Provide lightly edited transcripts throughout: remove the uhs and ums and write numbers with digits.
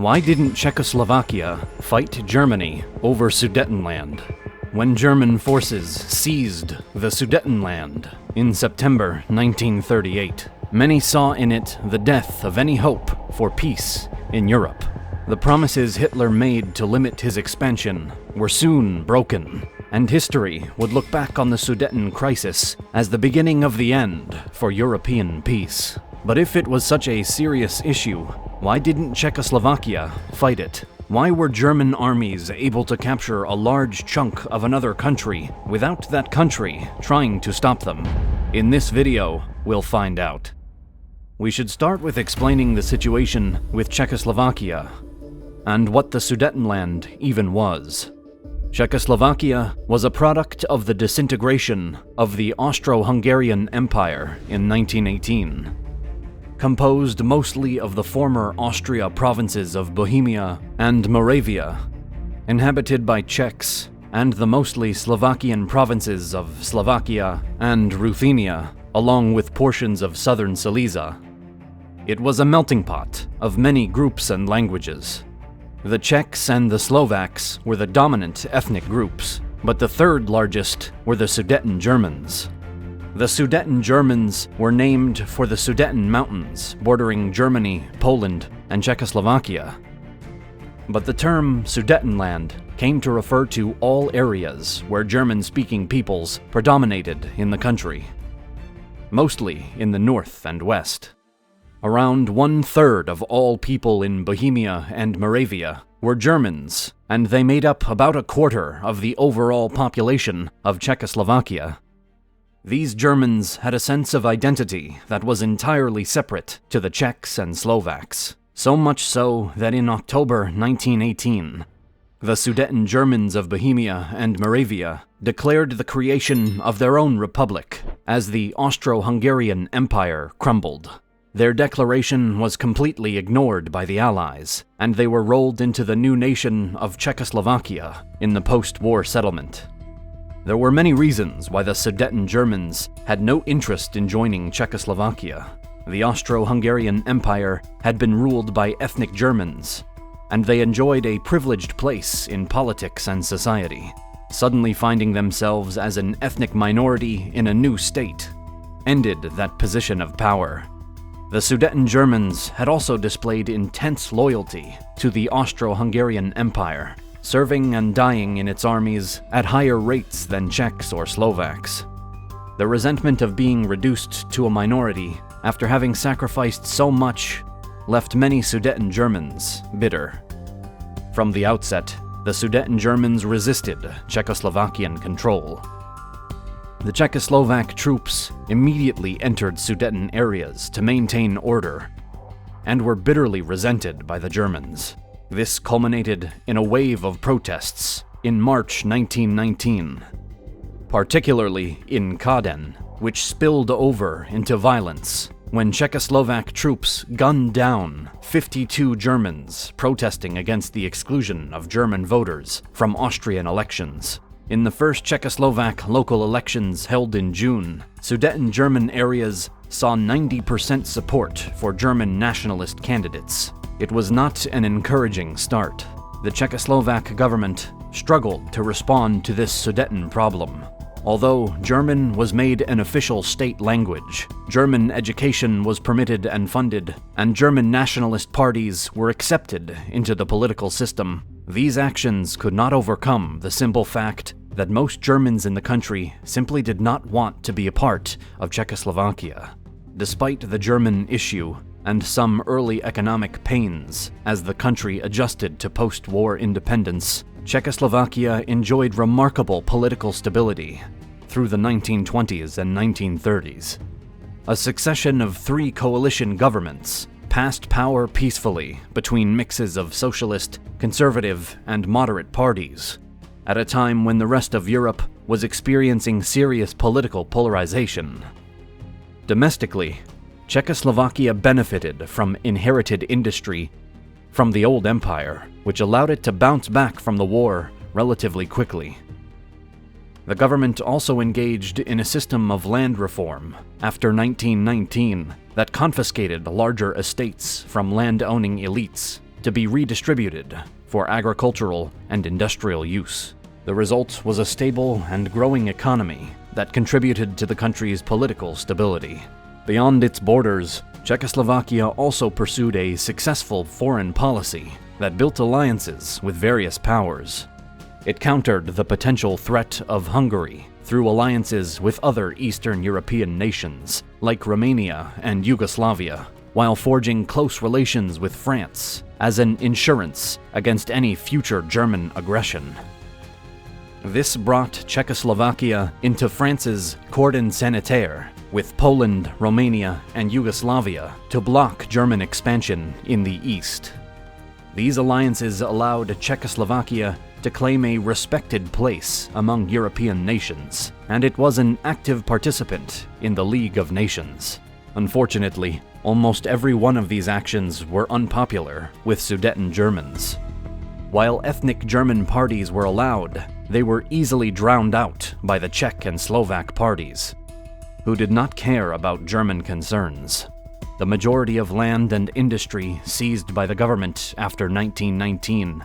Why didn't Czechoslovakia fight Germany over Sudetenland? When German forces seized the Sudetenland in September 1938, many saw in it the death of any hope for peace in Europe. The promises Hitler made to limit his expansion were soon broken, and history would look back on the Sudeten crisis as the beginning of the end for European peace. But if it was such a serious issue, why didn't Czechoslovakia fight it? Why were German armies able to capture a large chunk of another country without that country trying to stop them? In this video, we'll find out. We should start with explaining the situation with Czechoslovakia and what the Sudetenland even was. Czechoslovakia was a product of the disintegration of the Austro-Hungarian Empire in 1918. Composed mostly of the former Austria provinces of Bohemia and Moravia, inhabited by Czechs, and the mostly Slovakian provinces of Slovakia and Ruthenia, along with portions of southern Silesia. It was a melting pot of many groups and languages. The Czechs and the Slovaks were the dominant ethnic groups, but the third largest were the Sudeten Germans. The Sudeten Germans were named for the Sudeten Mountains bordering Germany, Poland, and Czechoslovakia. But the term Sudetenland came to refer to all areas where German-speaking peoples predominated in the country, mostly in the north and west. Around 1/3 of all people in Bohemia and Moravia were Germans, and they made up about 1/4 of the overall population of Czechoslovakia. These Germans had a sense of identity that was entirely separate to the Czechs and Slovaks, so much so that in October 1918, the Sudeten Germans of Bohemia and Moravia declared the creation of their own republic as the Austro-Hungarian Empire crumbled. Their declaration was completely ignored by the Allies, and they were rolled into the new nation of Czechoslovakia in the post-war settlement. There were many reasons why the Sudeten Germans had no interest in joining Czechoslovakia. The Austro-Hungarian Empire had been ruled by ethnic Germans, and they enjoyed a privileged place in politics and society. Suddenly finding themselves as an ethnic minority in a new state ended that position of power. The Sudeten Germans had also displayed intense loyalty to the Austro-Hungarian Empire, serving and dying in its armies at higher rates than Czechs or Slovaks. The resentment of being reduced to a minority after having sacrificed so much left many Sudeten Germans bitter. From the outset, the Sudeten Germans resisted Czechoslovakian control. The Czechoslovak troops immediately entered Sudeten areas to maintain order, and were bitterly resented by the Germans. This culminated in a wave of protests in March 1919, particularly in Kladno, which spilled over into violence when Czechoslovak troops gunned down 52 Germans protesting against the exclusion of German voters from Austrian elections. In the first Czechoslovak local elections held in June, Sudeten German areas saw 90% support for German nationalist candidates. It was not an encouraging start. The Czechoslovak government struggled to respond to this Sudeten problem. Although German was made an official state language, German education was permitted and funded, and German nationalist parties were accepted into the political system, these actions could not overcome the simple fact that most Germans in the country simply did not want to be a part of Czechoslovakia. Despite the German issue, and some early economic pains as the country adjusted to post-war independence, Czechoslovakia enjoyed remarkable political stability through the 1920s and 1930s. A succession of 3 coalition governments passed power peacefully between mixes of socialist, conservative, and moderate parties, at a time when the rest of Europe was experiencing serious political polarization. Domestically, Czechoslovakia benefited from inherited industry from the old empire, which allowed it to bounce back from the war relatively quickly. The government also engaged in a system of land reform after 1919 that confiscated larger estates from land-owning elites to be redistributed for agricultural and industrial use. The result was a stable and growing economy that contributed to the country's political stability. Beyond its borders, Czechoslovakia also pursued a successful foreign policy that built alliances with various powers. It countered the potential threat of Hungary through alliances with other Eastern European nations like Romania and Yugoslavia, while forging close relations with France as an insurance against any future German aggression. This brought Czechoslovakia into France's cordon sanitaire, with Poland, Romania, and Yugoslavia to block German expansion in the east. These alliances allowed Czechoslovakia to claim a respected place among European nations, and it was an active participant in the League of Nations. Unfortunately, almost every one of these actions were unpopular with Sudeten Germans. While ethnic German parties were allowed, they were easily drowned out by the Czech and Slovak parties, who did not care about German concerns. The majority of land and industry seized by the government after 1919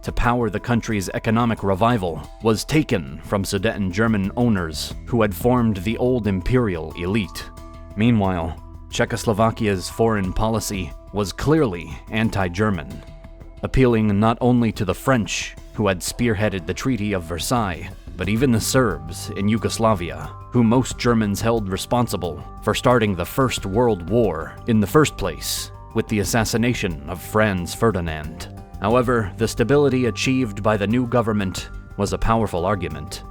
to power the country's economic revival was taken from Sudeten German owners who had formed the old imperial elite. Meanwhile, Czechoslovakia's foreign policy was clearly anti-German, appealing not only to the French, who had spearheaded the Treaty of Versailles, but even the Serbs in Yugoslavia, who most Germans held responsible for starting the First World War in the first place with the assassination of Franz Ferdinand. However, the stability achieved by the new government was a powerful argument.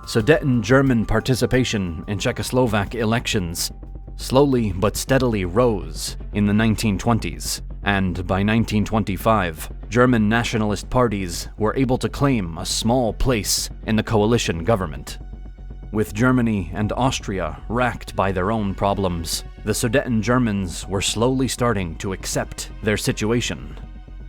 Sudeten German participation in Czechoslovak elections slowly but steadily rose in the 1920s, and by 1925, German nationalist parties were able to claim a small place in the coalition government. With Germany and Austria racked by their own problems, the Sudeten Germans were slowly starting to accept their situation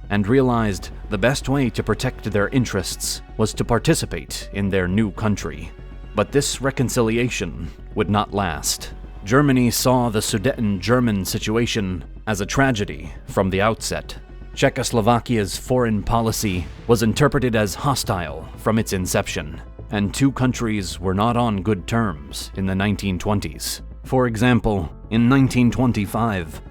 and realized the best way to protect their interests was to participate in their new country. But this reconciliation would not last. Germany saw the Sudeten German situation as a tragedy from the outset. Czechoslovakia's foreign policy was interpreted as hostile from its inception, and two countries were not on good terms in the 1920s. For example, in 1925,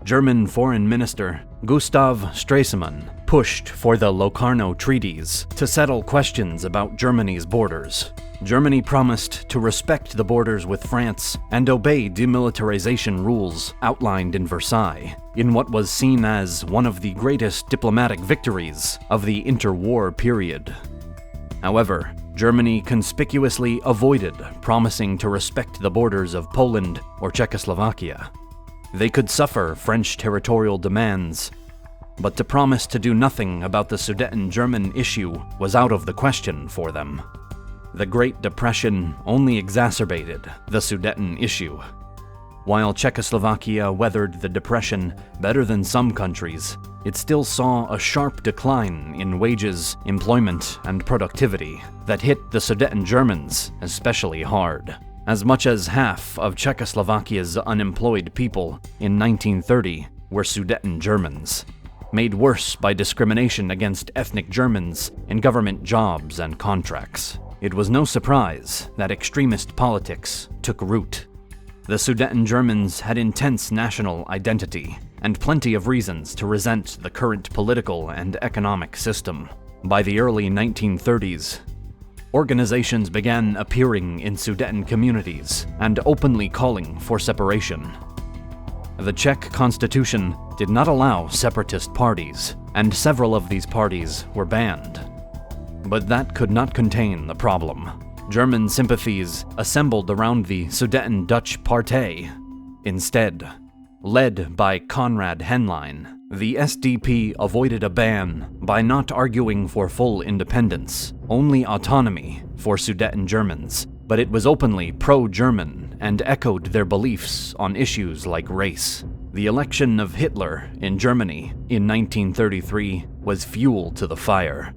German Foreign Minister Gustav Stresemann pushed for the Locarno Treaties to settle questions about Germany's borders. Germany promised to respect the borders with France and obey demilitarization rules outlined in Versailles, in what was seen as one of the greatest diplomatic victories of the interwar period. However, Germany conspicuously avoided promising to respect the borders of Poland or Czechoslovakia. They could suffer French territorial demands, but to promise to do nothing about the Sudeten German issue was out of the question for them. The Great Depression only exacerbated the Sudeten issue. While Czechoslovakia weathered the Depression better than some countries, it still saw a sharp decline in wages, employment, and productivity that hit the Sudeten Germans especially hard. As much as half of Czechoslovakia's unemployed people in 1930 were Sudeten Germans, made worse by discrimination against ethnic Germans in government jobs and contracts. It was no surprise that extremist politics took root. The Sudeten Germans had intense national identity and plenty of reasons to resent the current political and economic system. By the early 1930s, organizations began appearing in Sudeten communities and openly calling for separation. The Czech constitution did not allow separatist parties, and several of these parties were banned. But that could not contain the problem. German sympathies assembled around the Sudeten Dutch Partij. Instead, led by Konrad Henlein, the SDP avoided a ban by not arguing for full independence, only autonomy for Sudeten Germans, but it was openly pro-German and echoed their beliefs on issues like race. The election of Hitler in Germany in 1933 was fuel to the fire.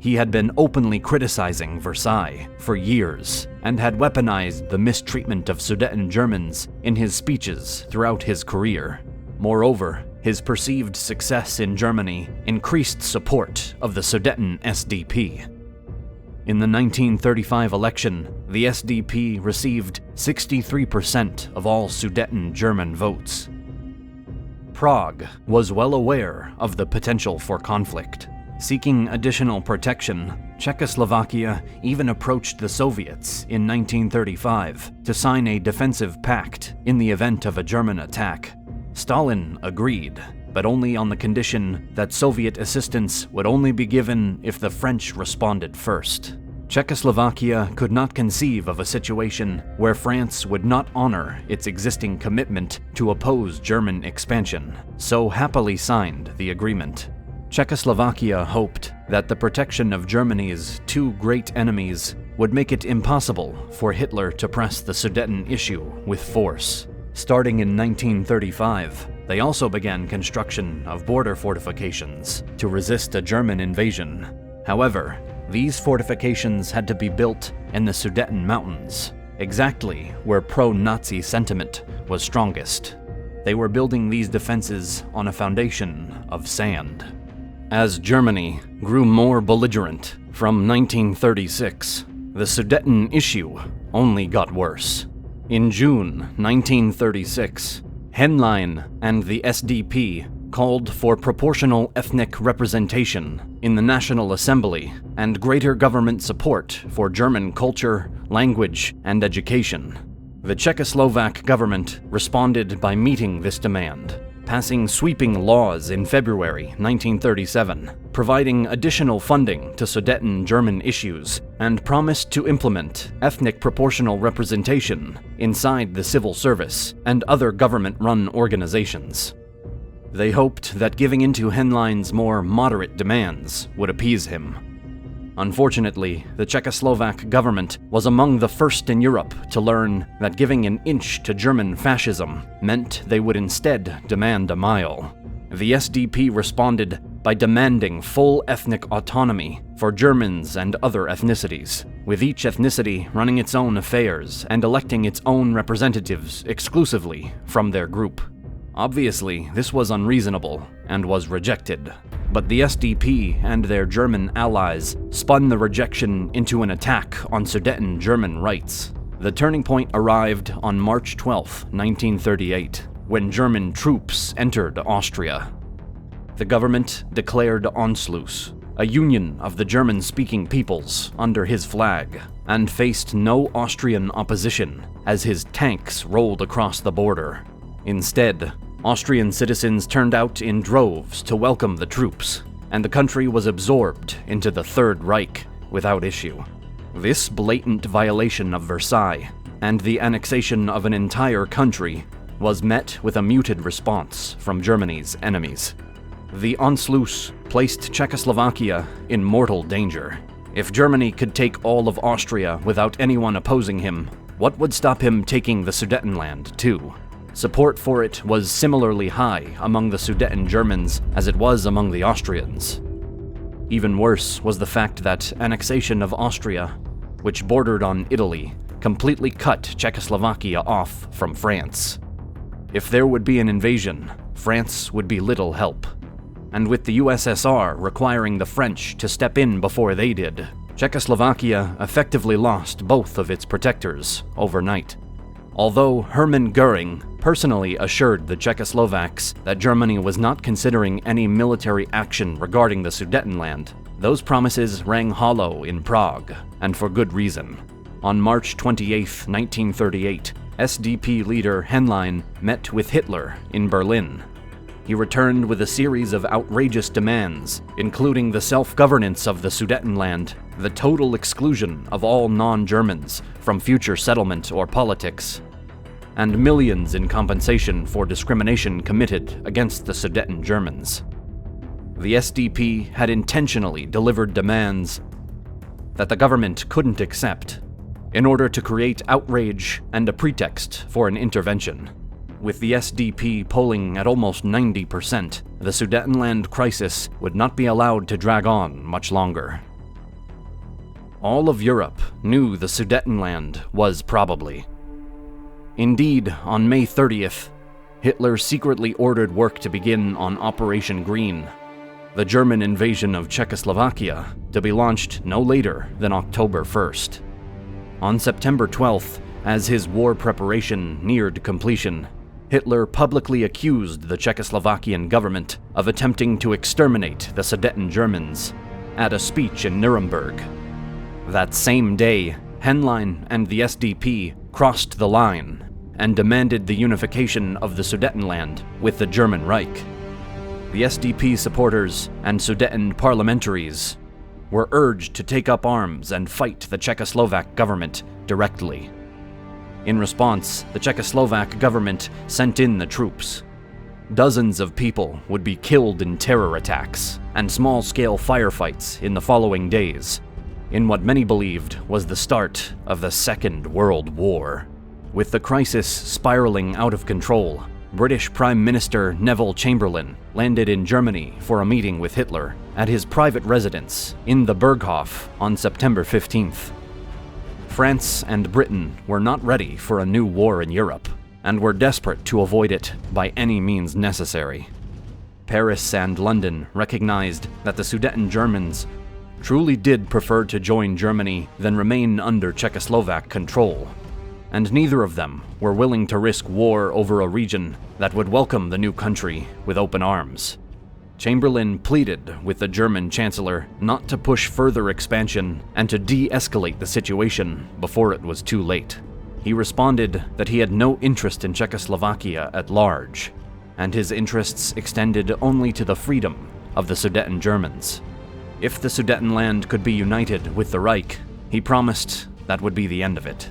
He had been openly criticizing Versailles for years and had weaponized the mistreatment of Sudeten Germans in his speeches throughout his career. Moreover, his perceived success in Germany increased support of the Sudeten SDP. In the 1935 election, the SDP received 63% of all Sudeten German votes. Prague was well aware of the potential for conflict. Seeking additional protection, Czechoslovakia even approached the Soviets in 1935 to sign a defensive pact in the event of a German attack. Stalin agreed, but only on the condition that Soviet assistance would only be given if the French responded first. Czechoslovakia could not conceive of a situation where France would not honor its existing commitment to oppose German expansion, so happily signed the agreement. Czechoslovakia hoped that the protection of Germany's two great enemies would make it impossible for Hitler to press the Sudeten issue with force. Starting in 1935, they also began construction of border fortifications to resist a German invasion. However, these fortifications had to be built in the Sudeten Mountains, exactly where pro-Nazi sentiment was strongest. They were building these defenses on a foundation of sand. As Germany grew more belligerent from 1936, the Sudeten issue only got worse. In June 1936, Henlein and the SDP called for proportional ethnic representation in the National Assembly and greater government support for German culture, language, and education. The Czechoslovak government responded by meeting this demand, passing sweeping laws in February 1937, providing additional funding to Sudeten German issues, and promised to implement ethnic proportional representation inside the civil service and other government-run organizations. They hoped that giving in to Henlein's more moderate demands would appease him. Unfortunately, the Czechoslovak government was among the first in Europe to learn that giving an inch to German fascism meant they would instead demand a mile. The SDP responded by demanding full ethnic autonomy for Germans and other ethnicities, with each ethnicity running its own affairs and electing its own representatives exclusively from their group. Obviously, this was unreasonable and was rejected, but the SDP and their German allies spun the rejection into an attack on Sudeten German rights. The turning point arrived on March 12, 1938, when German troops entered Austria. The government declared Anschluss, a union of the German-speaking peoples under his flag, and faced no Austrian opposition as his tanks rolled across the border. Instead, Austrian citizens turned out in droves to welcome the troops, and the country was absorbed into the Third Reich without issue. This blatant violation of Versailles and the annexation of an entire country was met with a muted response from Germany's enemies. The Anschluss placed Czechoslovakia in mortal danger. If Germany could take all of Austria without anyone opposing him, what would stop him taking the Sudetenland too? Support for it was similarly high among the Sudeten Germans as it was among the Austrians. Even worse was the fact that annexation of Austria, which bordered on Italy, completely cut Czechoslovakia off from France. If there would be an invasion, France would be little help. And with the USSR requiring the French to step in before they did, Czechoslovakia effectively lost both of its protectors overnight. Although Hermann Göring personally assured the Czechoslovaks that Germany was not considering any military action regarding the Sudetenland, those promises rang hollow in Prague, and for good reason. On March 28, 1938, SDP leader Henlein met with Hitler in Berlin. He returned with a series of outrageous demands, including the self-governance of the Sudetenland, the total exclusion of all non-Germans from future settlement or politics, and millions in compensation for discrimination committed against the Sudeten Germans. The SDP had intentionally delivered demands that the government couldn't accept in order to create outrage and a pretext for an intervention. With the SDP polling at almost 90%, the Sudetenland crisis would not be allowed to drag on much longer. All of Europe knew the Sudetenland was probably. Indeed, on May 30th, Hitler secretly ordered work to begin on Operation Green, the German invasion of Czechoslovakia, to be launched no later than October 1st. On September 12th, as his war preparation neared completion, Hitler publicly accused the Czechoslovakian government of attempting to exterminate the Sudeten Germans at a speech in Nuremberg. That same day, Henlein and the SDP crossed the line and demanded the unification of the Sudetenland with the German Reich. The SDP supporters and Sudeten parliamentaries were urged to take up arms and fight the Czechoslovak government directly. In response, the Czechoslovak government sent in the troops. Dozens of people would be killed in terror attacks and small-scale firefights in the following days, in what many believed was the start of the Second World War. With the crisis spiraling out of control, British Prime Minister Neville Chamberlain landed in Germany for a meeting with Hitler at his private residence in the Berghof on September 15th. France and Britain were not ready for a new war in Europe, and were desperate to avoid it by any means necessary. Paris and London recognized that the Sudeten Germans truly did prefer to join Germany than remain under Czechoslovak control, and neither of them were willing to risk war over a region that would welcome the new country with open arms. Chamberlain pleaded with the German Chancellor not to push further expansion and to de-escalate the situation before it was too late. He responded that he had no interest in Czechoslovakia at large, and his interests extended only to the freedom of the Sudeten Germans. If the Sudetenland could be united with the Reich, he promised that would be the end of it.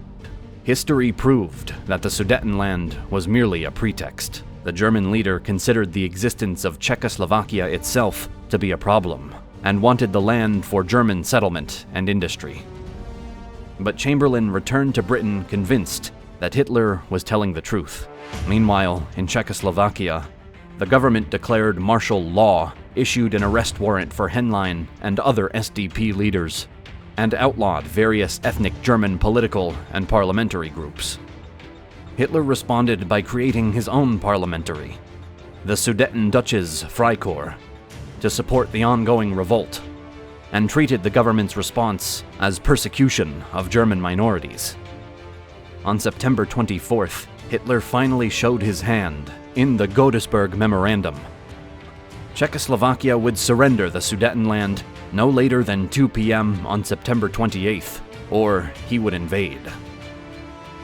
History proved that the Sudetenland was merely a pretext. The German leader considered the existence of Czechoslovakia itself to be a problem, and wanted the land for German settlement and industry. But Chamberlain returned to Britain convinced that Hitler was telling the truth. Meanwhile, in Czechoslovakia, the government declared martial law, issued an arrest warrant for Henlein and other SDP leaders, and outlawed various ethnic German political and parliamentary groups. Hitler responded by creating his own parliamentary, the Sudeten Duches Freikorps, to support the ongoing revolt, and treated the government's response as persecution of German minorities. On September 24th, Hitler finally showed his hand in the Godesberg Memorandum. Czechoslovakia would surrender the Sudetenland no later than 2 p.m. on September 28th, or he would invade.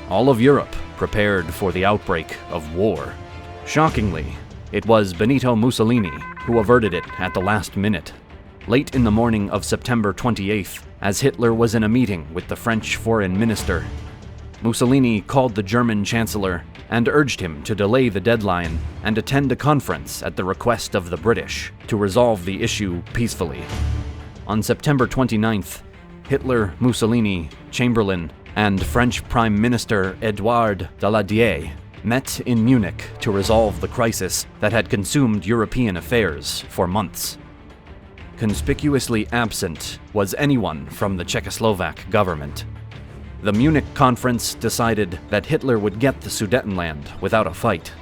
All of Europe prepared for the outbreak of war. Shockingly, it was Benito Mussolini who averted it at the last minute. Late in the morning of September 28th, as Hitler was in a meeting with the French foreign minister, Mussolini called the German chancellor and urged him to delay the deadline and attend a conference at the request of the British to resolve the issue peacefully. On September 29th, Hitler, Mussolini, Chamberlain, and French Prime Minister Édouard Daladier met in Munich to resolve the crisis that had consumed European affairs for months. Conspicuously absent was anyone from the Czechoslovak government. The Munich conference decided that Hitler would get the Sudetenland without a fight.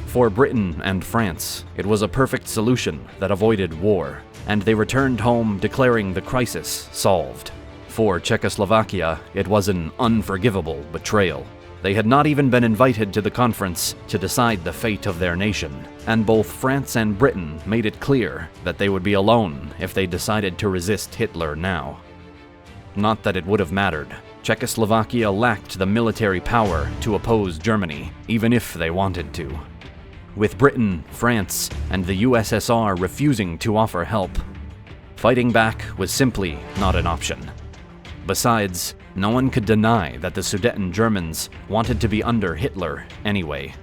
For Britain and France, it was a perfect solution that avoided war, and they returned home declaring the crisis solved. For Czechoslovakia, it was an unforgivable betrayal. They had not even been invited to the conference to decide the fate of their nation, and both France and Britain made it clear that they would be alone if they decided to resist Hitler now. Not that it would have mattered. Czechoslovakia lacked the military power to oppose Germany, even if they wanted to. With Britain, France, and the USSR refusing to offer help, fighting back was simply not an option. Besides, no one could deny that the Sudeten Germans wanted to be under Hitler anyway.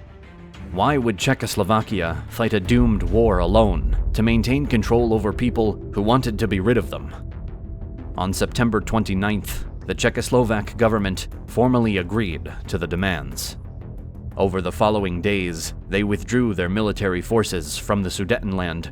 Why would Czechoslovakia fight a doomed war alone to maintain control over people who wanted to be rid of them? On September 29th, the Czechoslovak government formally agreed to the demands. Over the following days, they withdrew their military forces from the Sudetenland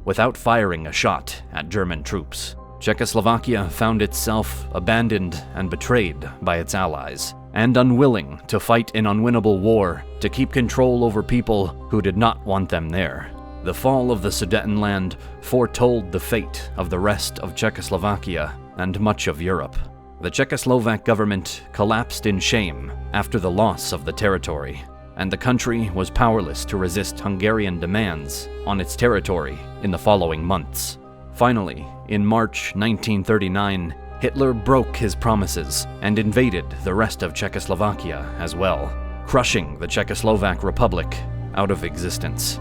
without firing a shot at German troops. Czechoslovakia found itself abandoned and betrayed by its allies. and unwilling to fight an unwinnable war to keep control over people who did not want them there. The fall of the Sudetenland foretold the fate of the rest of Czechoslovakia and much of Europe. The Czechoslovak government collapsed in shame after the loss of the territory, and the country was powerless to resist Hungarian demands on its territory in the following months. Finally, in March 1939, Hitler broke his promises and invaded the rest of Czechoslovakia as well, crushing the Czechoslovak Republic out of existence.